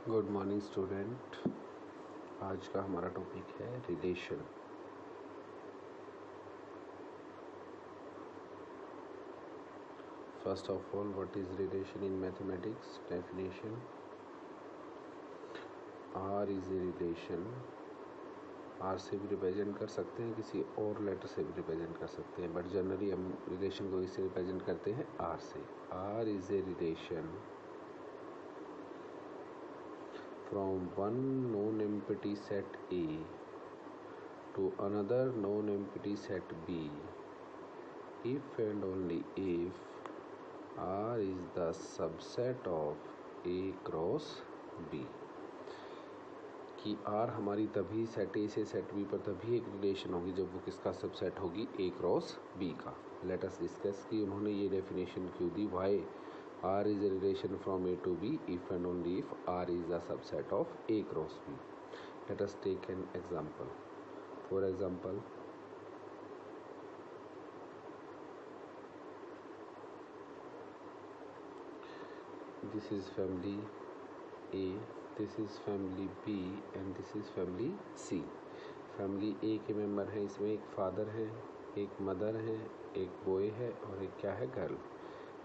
Good morning student. आज का हमारा टॉपिक है relation. First of all, what is relation in mathematics? Definition: R is a relation. R से भी represent कर सकते हैं, किसी और लेटर से भी रिप्रेजेंट कर सकते हैं, बट जनरली हम रिलेशन को इससे रिप्रेजेंट करते हैं आर से। R is a relation from one non-empty set A to another non-empty set B if and only if R is the subset of A cross B। कि R हमारी तभी set A से set B पर तभी एक relation होगी जब वो किसका सबसेट होगी, A क्रॉस B का। लेट अस डिस्कस कि उन्होंने ये डेफिनेशन क्यों दी, Y R is a relation from A to B if and only if R is a subset of A cross B. Let us take an example. For example, this is family A, this is family B and this is family C. Family A के member हैं, इसमें एक father है, एक mother है, एक boy है और एक क्या है, गर्ल।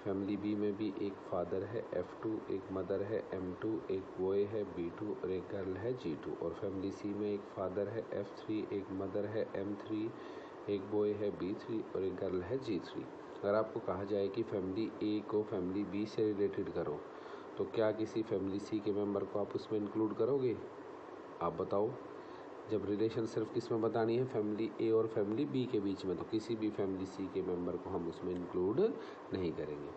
फैमिली बी में भी एक फादर है F2, एक मदर है M2, एक बॉय है B2 और एक गर्ल है G2। और फैमिली सी में एक फादर है F3, एक मदर है M3, एक बॉय है B3 और एक गर्ल है G3। अगर आपको कहा जाए कि फैमिली ए को फैमिली बी से रिलेटेड करो, तो क्या किसी फैमिली सी के मेंबर को आप उसमें इंक्लूड करोगे? आप बताओ। जब रिलेशन सिर्फ किस में बतानी है, फैमिली ए और फैमिली बी के बीच में, तो किसी भी फैमिली सी के मेंबर को हम उसमें इंक्लूड नहीं करेंगे।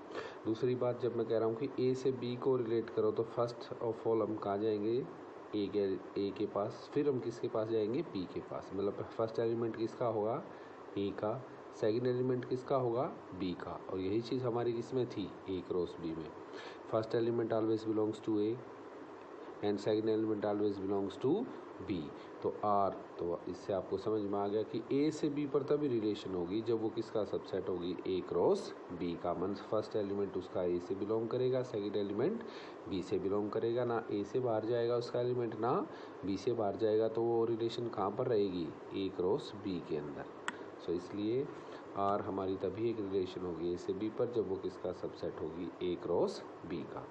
दूसरी बात, जब मैं कह रहा हूँ कि ए से बी को रिलेट करो, तो फर्स्ट ऑफ ऑल हम कहाँ जाएंगे, ए के पास, फिर हम किसके पास जाएंगे, बी के पास। मतलब फर्स्ट एलिमेंट किसका होगा, ए का, सेकेंड एलिमेंट किसका होगा, बी का। और यही चीज़ हमारी किसमें थी, ए क्रॉस बी में। First element always belongs to A and second element always belongs to B. तो आर, तो इससे आपको समझ में आ गया कि ए से बी पर तभी रिलेशन होगी जब वो किसका सबसेट होगी, ए क्रॉस बी का। मीन्स फर्स्ट एलिमेंट उसका ए से बिलोंग करेगा, सेकेंड एलिमेंट बी से बिलोंग करेगा। ना ए से बाहर जाएगा उसका एलिमेंट, ना बी से बाहर जाएगा, तो वो रिलेशन कहाँ पर रहेगी, ए क्रॉस बी के अंदर। सो इसलिए आर हमारी तभी एक रिलेशन होगी ए से बी पर जब वो किसका सबसेट होगी, ए क्रॉस बी का।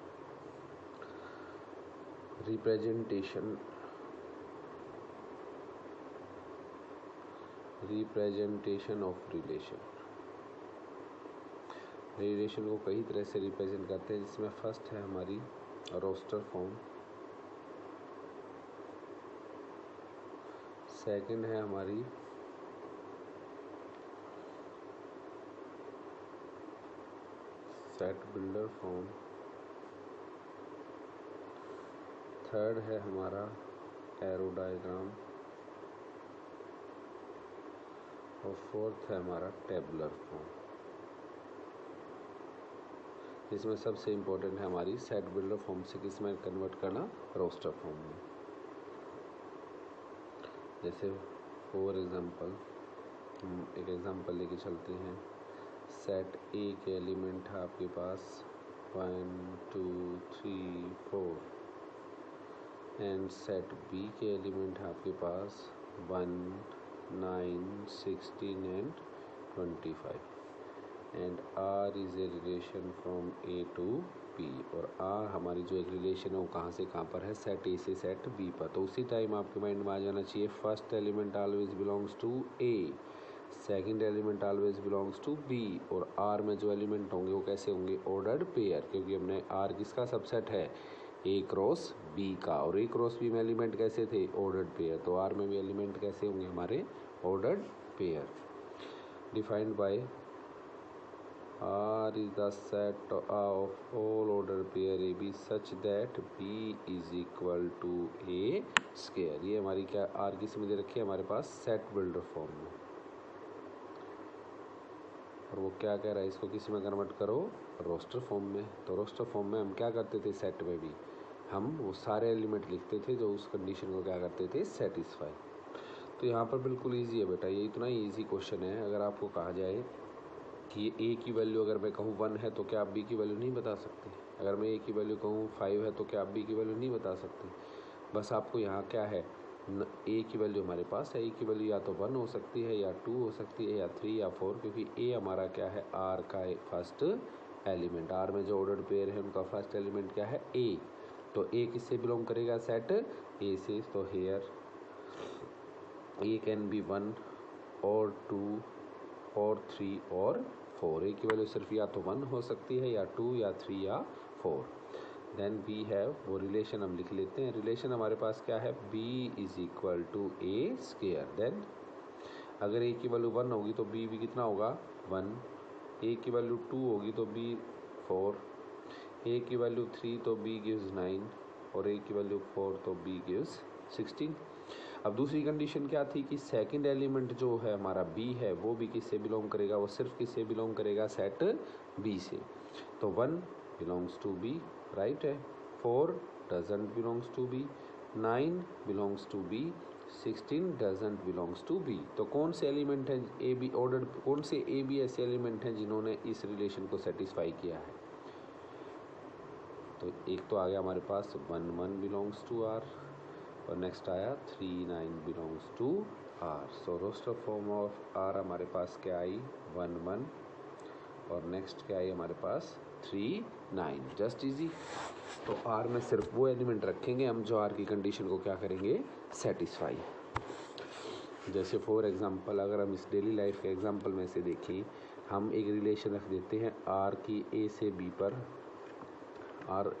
Representation of relation. रिलेशन को कई तरह से रिप्रेजेंट करते हैं, जिसमें फर्स्ट है हमारी रोस्टर फॉर्म, सेकंड है हमारी सेट बिल्डर फॉर्म, थर्ड है हमारा एरो डायग्राम और फोर्थ है हमारा टेबुलर फॉर्म। इसमें सबसे इम्पोर्टेंट है हमारी सेट बिल्डर फॉर्म से किस में कन्वर्ट करना, रोस्टर फॉर्म में। जैसे फॉर एग्जांपल हम एक एग्जांपल लेके चलते हैं। सेट ए के एलिमेंट है आपके पास 1 2 3 4 एंड सेट बी के एलिमेंट है आपके पास 1 9 16 and 25 and R is a relation from A to B. और आर हमारी जो एक रिलेशन है वो कहाँ से कहाँ पर है, सेट ए से सेट बी पर। तो उसी टाइम आपके माइंड में आ जाना चाहिए first element always belongs to A, second element always belongs to B. और आर में जो एलिमेंट होंगे वो कैसे होंगे, ऑर्डर्ड पेयर, क्योंकि हमने आर किसका सबसेट है, ए क्रॉस बी का। और ए क्रॉस बी में एलिमेंट कैसे थे, ऑर्डर्ड पेयर। तो आर में भी एलिमेंट कैसे होंगे हमारे, ordered pair. Defined by R is the set of all order pair AB such that B is equal to A square। ये हमारी क्या R किस में दे रखी है, हमारे पास सेट बिल्डर फॉर्म में। और वो क्या कह रहा है, इसको किस में कन्वर्ट करो, रोस्टर फॉर्म में। तो रोस्टर फॉर्म में हम क्या करते थे, सेट में भी हम वो सारे एलिमेंट लिखते थे जो उस कंडीशन को क्या करते थे, सेटिस्फाई। तो यहाँ पर बिल्कुल ईजी है बेटा, ये इतना ईजी क्वेश्चन है। अगर आपको कहा जाए कि ए की वैल्यू अगर मैं कहूँ 1 है, तो क्या आप बी की वैल्यू नहीं बता सकते? अगर मैं ए की वैल्यू कहूँ 5 है तो क्या आप बी की वैल्यू नहीं बता सकते? बस आपको यहाँ क्या है, ए की वैल्यू हमारे पास है, ए की वैल्यू या तो 1 हो सकती है या 2 हो सकती है या 3 या 4, क्योंकि ए हमारा क्या है, आर का फर्स्ट एलिमेंट। आर में जो ऑर्डर्ड पेयर है उनका फर्स्ट एलिमेंट क्या है, ए। तो ए किससे बिलोंग करेगा, सेट ए से। तो हेयर ए कैन बी 1 और 2 और 3 और 4। ए की वैल्यू सिर्फ या तो 1 हो सकती है या 2 या 3 या 4। देन वी हैव, वो रिलेशन हम लिख लेते हैं। रिलेशन हमारे पास क्या है, b is equal to a square. Then अगर a की वैल्यू 1 होगी तो b भी कितना होगा, 1। a की वैल्यू 2 होगी तो b 4। a की वैल्यू 3 तो b गिव्स 9 और a की वैल्यू 4 तो b गिव्स 16। अब दूसरी कंडीशन क्या थी कि सेकंड एलिमेंट जो है हमारा b है वो भी किससे बिलोंग करेगा, वो सिर्फ किससे बिलोंग करेगा, सेट b से। तो 1 बिलोंग्स टू b, राइट है। 4 doesn't belongs to b, 9 belongs to b, 16 doesn't belongs to b। तो कौन से एलिमेंट हैं ए बी ऑर्डर, कौन से ए बी ऐसे एलिमेंट हैं जिन्होंने इस रिलेशन को सेटिस्फाई किया है? तो एक तो आ गया हमारे पास 1 1 बिलोंग्स टू r, और नेक्स्ट आया 3 9 belongs to r। So roster form of r हमारे पास क्या आई, 1 1, और नेक्स्ट क्या आई हमारे पास 3 9। Just easy. तो r में सिर्फ वो एलिमेंट रखेंगे हम जो r की कंडीशन को क्या करेंगे, सेटिस्फाई। जैसे फॉर एग्जांपल अगर हम इस डेली लाइफ के एग्जांपल में से देखें, हम एक रिलेशन रख देते हैं r की a से b पर, r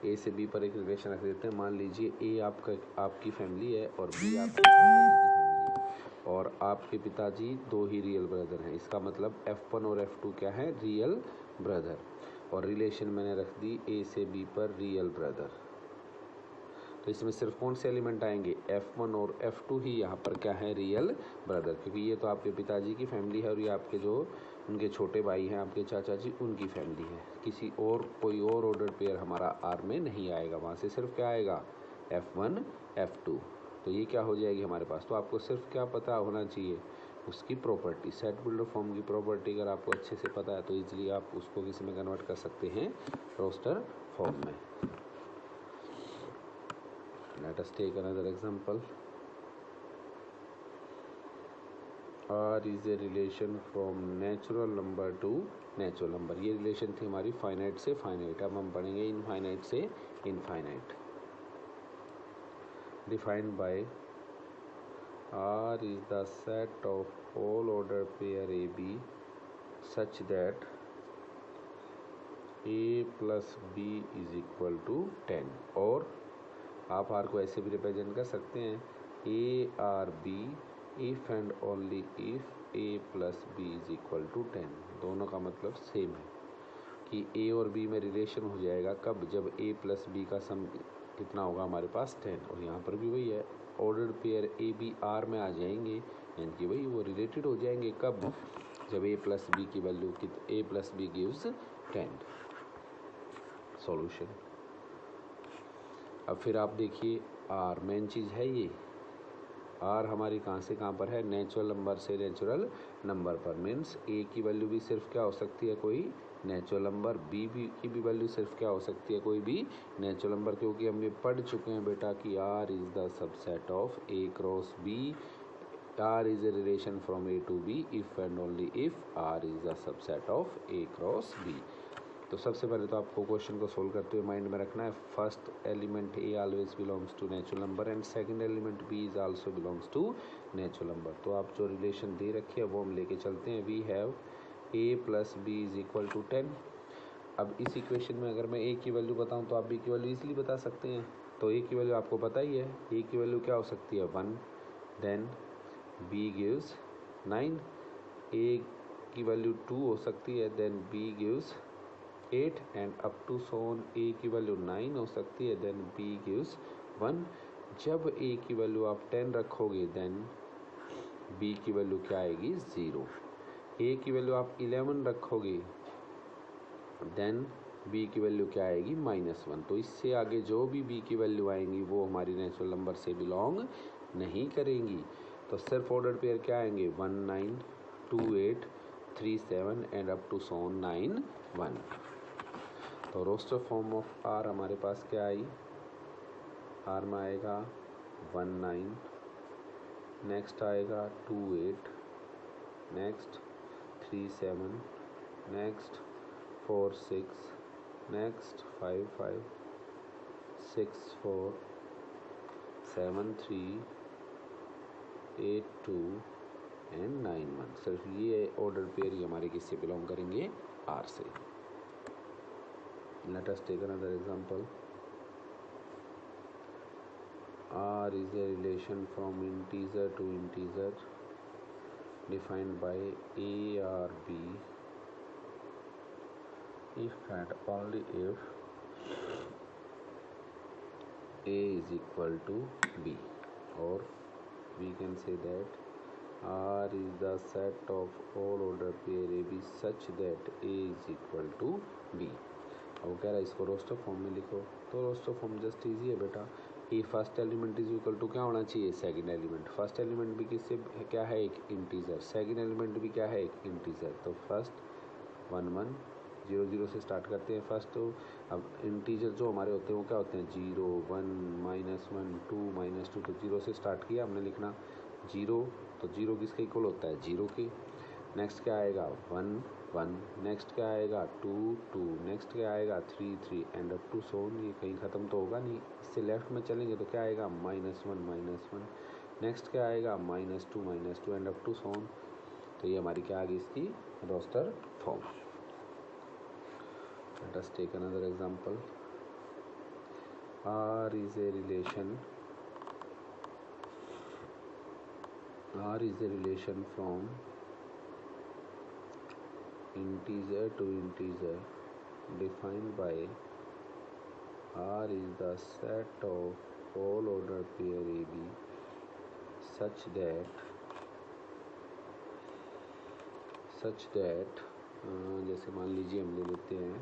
ए से बी पर एक रिलेशन रख देते हैं। मान लीजिए ए आपकी फैमिली है और बी आपकी फैमिली है, और आपके पिताजी 2 ही रियल ब्रदर हैं। इसका मतलब F1 और F2 क्या है, रियल ब्रदर। और रिलेशन मैंने रख दी ए से बी पर रियल ब्रदर। तो इसमें सिर्फ कौन से एलिमेंट आएंगे, F1 और F2 ही यहाँ पर क्या है, रियल ब्रदर, क्योंकि ये तो आपके पिताजी की फैमिली है और ये आपके जो उनके छोटे भाई हैं, आपके चाचा जी, उनकी फैमिली है। किसी और कोई और ऑर्डर पेयर हमारा आर में नहीं आएगा, वहाँ से सिर्फ क्या आएगा, F1 F2। तो ये क्या हो जाएगी हमारे पास। तो आपको सिर्फ क्या पता होना चाहिए, उसकी प्रॉपर्टी, सेट बिल्डर फॉर्म की प्रॉपर्टी अगर आपको अच्छे से पता है तो ईजिली आप उसको किसी में कन्वर्ट कर सकते हैं, रोस्टर फॉर्म में। Let us take another example. R is a relation from natural number to natural number। ये रिलेशन थी हमारी फाइनाइट से फाइनाइट। अब हम पढ़ेंगे इनफाइनाइट से infinite. Defined by R is the set of all order pair AB such that A plus B is equal to 10। और आप आर को ऐसे भी रिप्रेजेंट कर सकते हैं, a R b if and only if a plus b is equal to 10। दोनों का मतलब सेम है कि ए और बी में रिलेशन हो जाएगा कब, जब ए प्लस बी का सम कितना होगा हमारे पास 10। और यहाँ पर भी वही है, ordered pair a b R में आ जाएंगे, यानी कि वही वो रिलेटेड हो जाएंगे कब, जब ए प्लस बी की वैल्यू ए प्लस बी गिव्स 10। सॉल्यूशन। अब फिर आप देखिए आर मेन चीज़ है, ये आर हमारी कहाँ से कहाँ पर है, नेचुरल नंबर से नेचुरल नंबर पर। मीन्स ए की वैल्यू भी सिर्फ क्या हो सकती है, कोई नेचुरल नंबर, बी की भी वैल्यू सिर्फ क्या हो सकती है, कोई भी नेचुरल नंबर, क्योंकि हम ये पढ़ चुके हैं बेटा कि R is the subset of A cross B. R is a relation from A to B if and only if R is the subset of A cross B. तो सबसे पहले तो आपको क्वेश्चन को सोल्व करते हुए माइंड में रखना है, first element a always belongs to natural number and second element b is also belongs to natural number. तो आप जो रिलेशन दे रखी है वो हम लेके चलते हैं। We have a plus b is equal to 10। अब इस इक्वेशन में अगर मैं ए की वैल्यू बताऊं तो आप बी की वैल्यू इजीली बता सकते हैं। तो ए की वैल्यू आपको पता ही है, ए की वैल्यू क्या हो सकती है, 1। देन बी गिव्स 9, ए की वैल्यू 2 हो सकती है, then B gives 8 and up to सोन ए की वैल्यू 9 हो सकती है, देन बी गिव्स 1। जब ए की वैल्यू आप 10 रखोगे देन बी की वैल्यू क्या आएगी, 0। ए की वैल्यू आप 11 रखोगे देन बी की वैल्यू क्या आएगी, -1। तो इससे आगे जो भी बी की वैल्यू आएंगी वो हमारी नेचुरल नंबर से बिलोंग नहीं करेंगी। तो सिर्फ ऑर्डर पेयर क्या आएंगे, 1 9 2 8 3 7 एंड अप टू सोन 9 1। तो रोस्टर फॉर्म ऑफ आर हमारे पास क्या आई, आर में आएगा 19, नेक्स्ट आएगा 28, नेक्स्ट 37, नेक्स्ट 46, नेक्स्ट 55, 64, 73, 82 एंड 91। सिर्फ ये ऑर्डर पेयर ही हमारे किससे बिलोंग करेंगे, आर से। Let us take another example. R is a relation from integer to integer defined by A or B if and only if A is equal to B, or we can say that R is the set of all order pair AB such that A is equal to B। अब कह रहा है इसको roster form में लिखो, तो roster form just easy है बेटा। A first element is equal to क्या होना चाहिए, सेकंड एलिमेंट। फर्स्ट एलिमेंट भी किससे क्या है, एक इंटीजर। सेकंड एलिमेंट भी क्या है, एक इंटीजर। तो फर्स्ट 1 1 0 0 से स्टार्ट करते हैं फर्स्ट। तो अब इंटीजर जो हमारे होते हैं वो क्या होते हैं, 0 1 -1 2 -2। तो 0 से स्टार्ट किया हमने लिखना 0, तो 0 किसके इक्वल होता है, 0 के। नेक्स्ट क्या आएगा 1 1, नेक्स्ट क्या आएगा 2 2, नेक्स्ट क्या आएगा 3 3 and up to so on. ये कहीं ख़त्म तो होगा नहीं, इससे लेफ्ट में चलेंगे तो क्या आएगा -1 -1, नेक्स्ट क्या आएगा -2 and up to so on. तो ये हमारी क्या आ गई इसकी roster form. Let us take another example. R is a relation from integer to integer defined by R is the set of all order pair AB such that जैसे मान लीजिए हम ले लेते हैं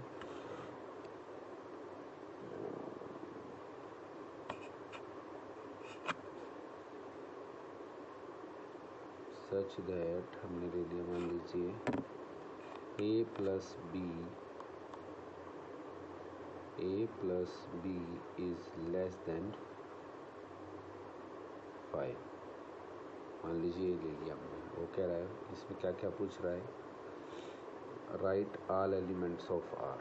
such that हमने ले लिया मान लीजिए a plus b is less than 5। मान लीजिए ये ले लिया हमने। वो कह रहा है इसमें क्या क्या पूछ रहा है, write all elements of R.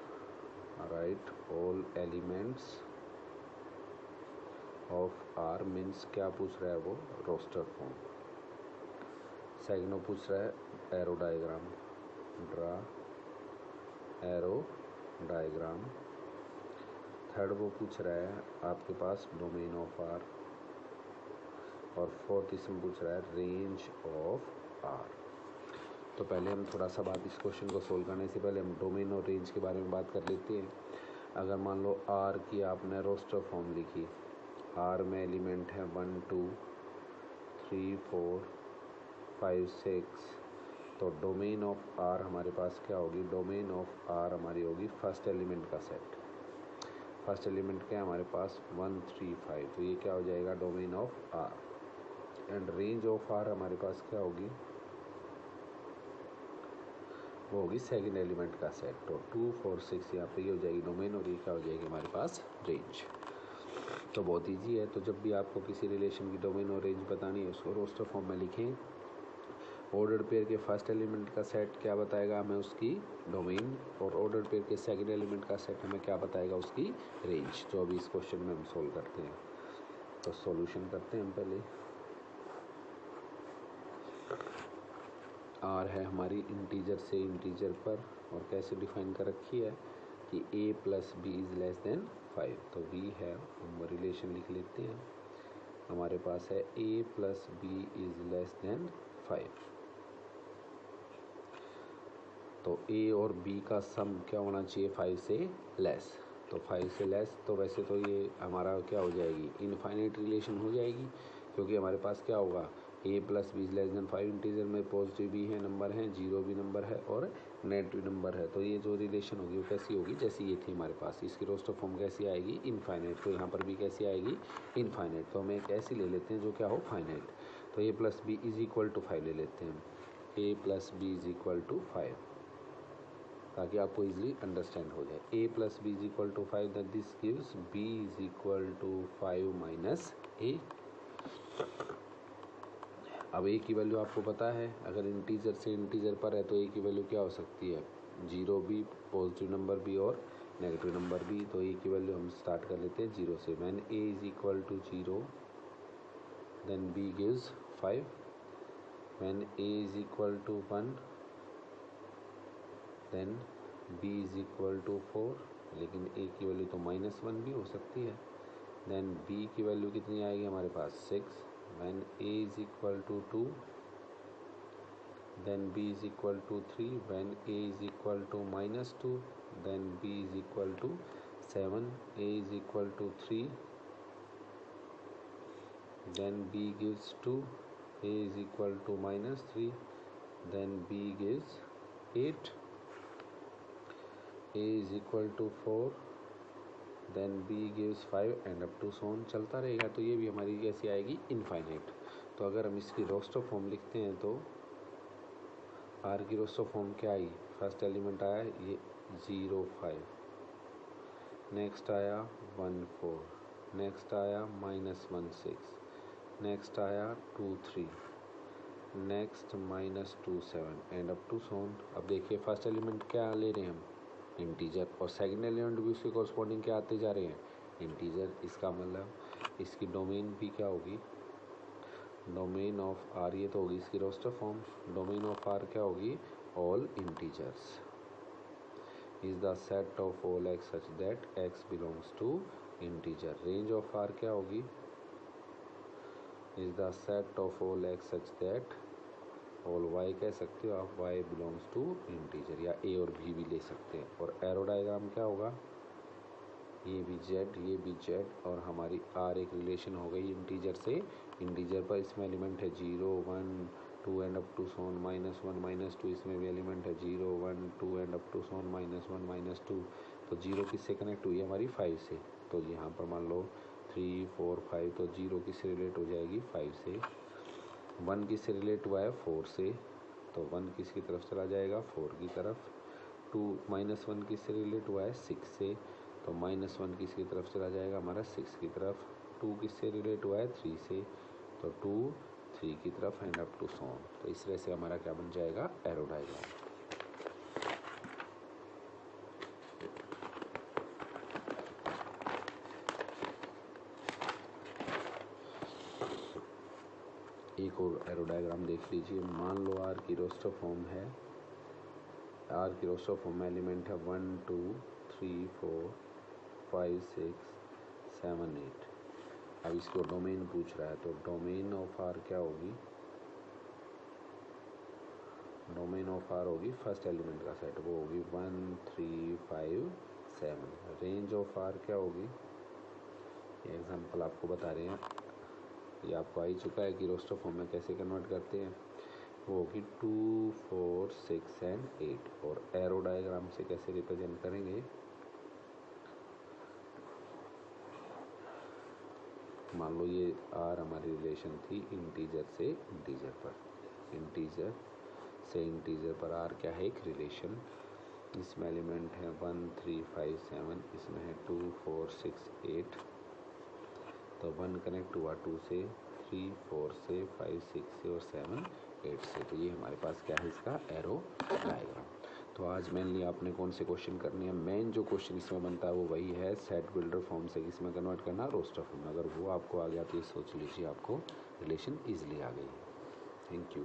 Write all elements of R means क्या पूछ रहा है वो, रोस्टर फॉर्म। सेकंड वो पूछ रहा है arrow diagram, draw arrow diagram. Third वो पूछ रहा है आपके पास डोमेन ऑफ आर, और फोर्थ इसमें पूछ रहा है रेंज ऑफ आर। तो पहले हम थोड़ा सा बात इस क्वेश्चन को सोल्व करने से पहले हम डोमेन और रेंज के बारे में बात कर लेते हैं। अगर मान लो आर की आपने रोस्टर फॉर्म लिखी, आर में एलिमेंट है 1 2 3 4 5 6, तो डोमेन ऑफ आर हमारे पास क्या होगी, डोमेन ऑफ आर हमारी होगी फर्स्ट एलिमेंट का सेट। फर्स्ट एलिमेंट क्या है हमारे पास 1 3 5, तो ये क्या हो जाएगा domain of R. And range of R हमारे पास क्या होगी, वो होगी सेकंड एलिमेंट का सेट। तो 2 4 6 यहाँ पे ये हो जाएगी डोमेन, और ये क्या हो जाएगी हमारे पास रेंज। तो बहुत ईजी है। तो जब भी आपको किसी रिलेशन की डोमेन और रेंज बतानी है उसको रोस्टर फॉर्म में लिखें। ऑर्डर पेयर के फर्स्ट एलिमेंट का सेट क्या बताएगा हमें, उसकी डोमेन, और ऑर्डर पेयर के सेकंड एलिमेंट का सेट हमें क्या बताएगा, उसकी रेंज। तो अभी इस क्वेश्चन में हम सोल्व करते हैं। तो सॉल्यूशन करते हैं हम पहले। आर है हमारी इंटीजर से इंटीजर पर, और कैसे डिफाइन कर रखी है कि a plus b is less than 5। तो वी है, हम रिलेशन लिख लेते हैं। हमारे पास है a plus b is less than 5। तो a और b का सम क्या होना चाहिए, 5 से लेस। तो 5 से लेस, तो वैसे तो ये हमारा क्या हो जाएगी, इनफाइनाइट रिलेशन हो जाएगी, क्योंकि हमारे पास क्या होगा a plus b is less than 5। Integer में पॉजिटिव भी है नंबर है, जीरो भी नंबर है, और नेगेटिव नंबर है। तो ये जो रिलेशन होगी वो कैसी होगी, जैसी ये थी हमारे पास। इसकी रोस्टर फॉर्म कैसी आएगी, इनफाइनाइट। तो यहाँ पर भी कैसी आएगी, इनफाइनाइट। तो हम एक ऐसी ले लेते हैं जो क्या हो, फाइनाइट। तो a plus b is equal to 5 ले लेते हैं। a plus b is equal to 5। ताकि आपको इजीली अंडरस्टैंड हो जाए। a plus b is equal to 5, that this gives b is equal to 5 minus a। अब a की वैल्यू आपको पता है, अगर इंटीजर से इंटीजर पर है तो a की वैल्यू क्या हो सकती है, 0 भी, पॉजिटिव नंबर भी और नेगेटिव नंबर भी। तो a की वैल्यू हम स्टार्ट कर लेते हैं 0 से। When a is equal to 0 then b gives 5। When a is equal to 1 then b is equal to 4, लेकिन a की वैल्यू तो -1 भी हो सकती है। देन b की वैल्यू कितनी आएगी हमारे पास 6। When a is equal to 2 then b is equal to 3. When a is equal to -2 then b is equal to 7. a is equal to 3 then b gives 2. a is equal to -3 then b gives 8. a is equal to 4 then b gives 5 and up to so on चलता रहेगा। तो ये भी हमारी कैसी आएगी, infinite. तो अगर हम इसकी रोस्टर फॉर्म लिखते हैं तो r की रोस्टर फॉर्म क्या आई, फर्स्ट एलिमेंट आया ये 0 5, नेक्स्ट आया 1 4, नेक्स्ट आया -1 6, नेक्स्ट आया 2 3, next -2 7 and up to so on. अब देखिए फर्स्ट एलिमेंट क्या ले रहे हैं हम, इंटीजर, और सेकंड एलिमेंट भी उसके कॉरस्पॉन्डिंग क्या आते जा रहे हैं, इंटीजर। इसका मतलब इसकी डोमेन भी क्या होगी, डोमेन ऑफ आर, ये तो होगी इसकी roster form. Domain of R क्या होगी, all integers is the set of all x such that x belongs to integer. Range of R क्या होगी, is the set of all x such that all y कह सकते हो आप, Y belongs to integer, या ए और भी ले सकते हैं। और एरो डायग्राम क्या होगा, ये भी जेड, ये भी जेड, और हमारी आर एक रिलेशन हो गई इंटीजर से इंटीजर पर। इसमें एलिमेंट है 0 1 2 एंड अप टू सोन -1 -2, इसमें भी एलिमेंट है 0 1 2 एंड अप टू सोन -1 -2। तो 0 किससे कनेक्ट हुई है हमारी 5 से, तो यहाँ पर मान लो 3 4 5, तो 0 किससे रिलेट हो जाएगी 5 से। 1 किससे रिलेट हुआ है 4 से, तो 1 किसकी तरफ चला जाएगा 4 की तरफ। 2 -1 किससे रिलेट हुआ है 6 से, तो -1 किसकी तरफ चला जाएगा हमारा 6 की तरफ। 2 किससे रिलेट हुआ है 3 से, तो 2 3 की तरफ and up to so on. तो इस तरह से हमारा क्या बन जाएगा, एरो डायग्राम। एक और एरो डायग्राम देख लीजिए। मान लो आर की रोस्टर फॉर्म है, आर की रोस्टर फॉर्म में एलिमेंट है 1 2 3 4 5 6 7 8। अब इसको डोमेन पूछ रहा है, तो डोमेन ऑफ आर क्या होगी, डोमेन ऑफ आर होगी फर्स्ट एलिमेंट का सेट, वो होगी 1 3 5 7। रेंज ऑफ आर क्या होगी, ये एग्जांपल आपको बता रहे हैं, ये आपको आ ही चुका है कि रोस्टर फॉर्म में कैसे कन्वर्ट करते हैं। वो होगी 2 4 6 एंड 8। और एरो डायग्राम से कैसे रिप्रेजेंट करेंगे, मान लो ये आर हमारी रिलेशन थी इंटीजर से इंटीजर पर, इंटीजर से इंटीजर पर आर क्या है एक रिलेशन। इसमें एलिमेंट है 1 3 5 7, इसमें है 2 4 6 8। तो 1 कनेक्ट हुआ 2 से, 3 4 से, 5 6 से और 7 8 से। तो ये हमारे पास क्या है इसका एरो डायग्राम। तो आज मेनली आपने कौन से क्वेश्चन करने हैं, मेन जो क्वेश्चन इसमें बनता है वो वही है सेट बिल्डर फॉर्म से किसमें कन्वर्ट करना, रोस्टर फॉर्म में। अगर वो आपको आ गया तो ये सोच लीजिए आपको रिलेशन ईजिली आ गई। Thank you.